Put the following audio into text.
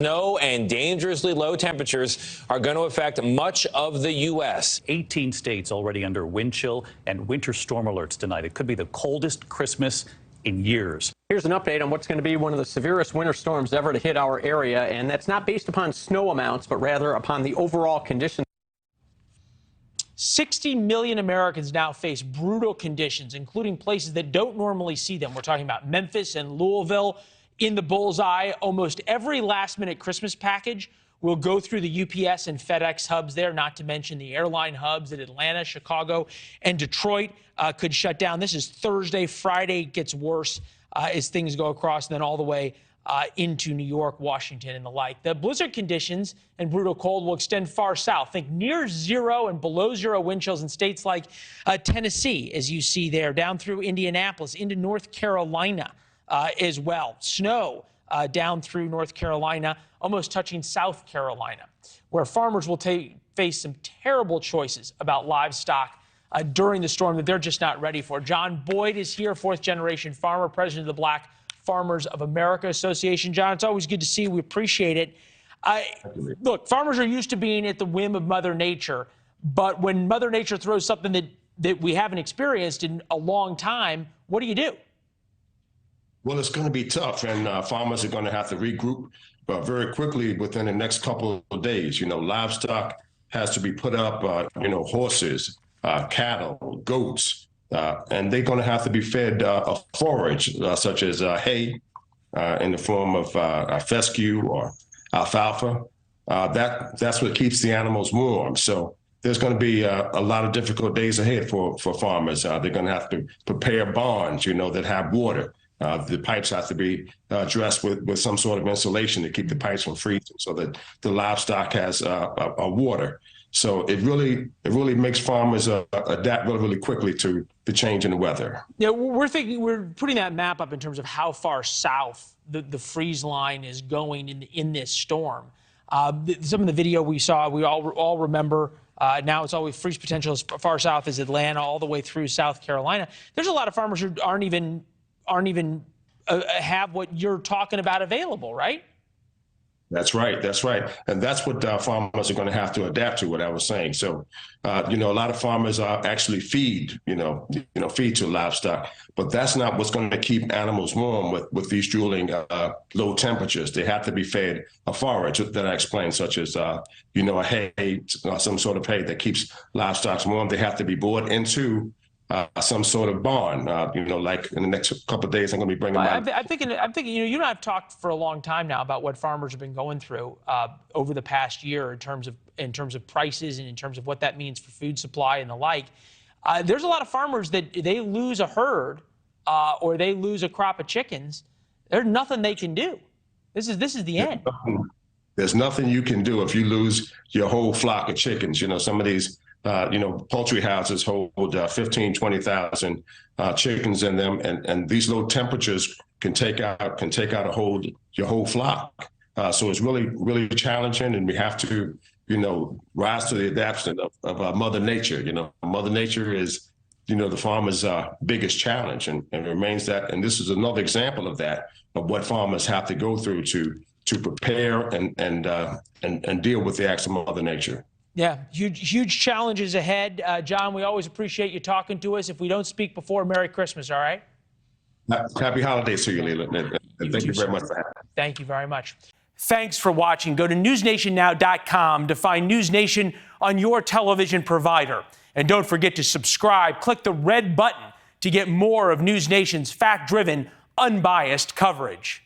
Snow and dangerously low temperatures are going to affect much of the U.S. 18 states already under wind chill and winter storm alerts tonight. It could be the coldest Christmas in years. Here's an update on what's going to be one of the severest winter storms ever to hit our area, and that's not based upon snow amounts, but rather upon the overall conditions. 60 million Americans now face brutal conditions, including places that don't normally see them. We're talking about Memphis and Louisville. In the bullseye, almost every last-minute Christmas package will go through the UPS and FedEx hubs there, not to mention the airline hubs at Atlanta, Chicago, and Detroit could shut down. This is Thursday. Friday gets worse as things go across, and then all the way into New York, Washington, and the like. The blizzard conditions and brutal cold will extend far south. Think near zero and below zero wind chills in states like Tennessee, as you see there, down through Indianapolis, into North Carolina. As well. Snow down through North Carolina, almost touching South Carolina, where farmers will face some terrible choices about livestock during the storm that they're just not ready for. John Boyd is here, fourth-generation farmer, president of the Black Farmers of America Association. John, it's always good to see you. We appreciate it. Look, farmers are used to being at the whim of Mother Nature, but when Mother Nature throws something that we haven't experienced in a long time, what do you do? Well, it's going to be tough, and farmers are going to have to regroup very quickly within the next couple of days. Livestock has to be put up, horses, cattle, goats, and they're going to have to be fed a forage such as hay in the form of fescue or alfalfa. That's what keeps the animals warm. So there's going to be a lot of difficult days ahead for farmers. They're going to have to prepare barns, that have water. The pipes have to be dressed with some sort of insulation to keep the pipes from freezing so that the livestock has water. So it really makes farmers adapt really quickly to the change in the weather. Yeah, we're putting that map up in terms of how far south the freeze line is going in this storm. Some of the video we saw, we all remember. Now it's always freeze potential as far south as Atlanta, all the way through South Carolina. There's a lot of farmers who aren't even have what you're talking about available, right? That's right. And that's what farmers are going to have to adapt to, what I was saying. So, a lot of farmers actually feed to livestock, but that's not what's going to keep animals warm with these drooling low temperatures. They have to be fed a forage that I explained, such as, a hay, some sort of hay that keeps livestock warm. They have to be brought into some sort of barn, like in the next couple of days, I'm going to be bringing my... I'm thinking, you and I have talked for a long time now about what farmers have been going through over the past year in terms of prices and in terms of what that means for food supply and the like. There's a lot of farmers that they lose a herd or they lose a crop of chickens. There's nothing they can do. This is the end. There's nothing you can do if you lose your whole flock of chickens. Some of these poultry houses hold 15, 20,000 chickens in them, and these low temperatures can take out your whole flock. So it's really challenging, and we have to, rise to the adaptation of Mother Nature. Mother Nature is, the farmer's biggest challenge, and remains that. And this is another example of that, of what farmers have to go through to prepare and deal with the acts of Mother Nature. Yeah, huge challenges ahead. John, we always appreciate you talking to us. If we don't speak before, Merry Christmas, all right? Happy holidays to you, Leland. And thank you very much for having me. Thank you very much. Thanks for watching. Go to newsnationnow.com to find NewsNation on your television provider. And don't forget to subscribe. Click the red button to get more of NewsNation's fact-driven, unbiased coverage.